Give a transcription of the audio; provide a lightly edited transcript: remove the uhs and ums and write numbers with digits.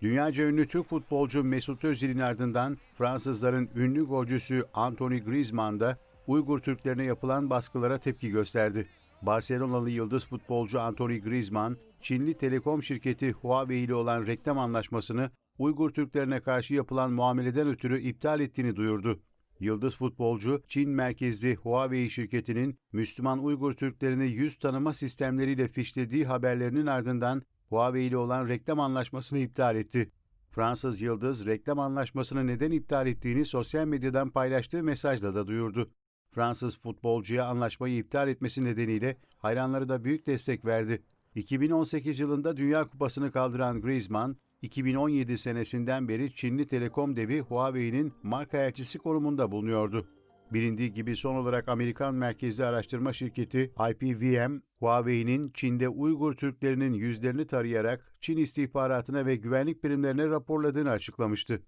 Dünyaca ünlü Türk futbolcu Mesut Özil'in ardından Fransızların ünlü golcüsü Anthony Griezmann da Uygur Türklerine yapılan baskılara tepki gösterdi. Barcelonalı yıldız futbolcu Anthony Griezmann, Çinli telekom şirketi Huawei ile olan reklam anlaşmasını Uygur Türklerine karşı yapılan muameleden ötürü iptal ettiğini duyurdu. Yıldız futbolcu, Çin merkezli Huawei şirketinin Müslüman Uygur Türklerini yüz tanıma sistemleriyle fişlediği haberlerinin ardından Huawei ile olan reklam anlaşmasını iptal etti. Fransız yıldız reklam anlaşmasını neden iptal ettiğini sosyal medyadan paylaştığı mesajla da duyurdu. Fransız futbolcuya anlaşmayı iptal etmesi nedeniyle hayranları da büyük destek verdi. 2018 yılında Dünya Kupası'nı kaldıran Griezmann, 2017 senesinden beri Çinli telekom devi Huawei'nin marka elçisi konumunda bulunuyordu. Bilindiği gibi son olarak Amerikan merkezli araştırma şirketi IPVM, Huawei'nin Çin'de Uygur Türklerinin yüzlerini tarayarak Çin istihbaratına ve güvenlik birimlerine raporladığını açıklamıştı.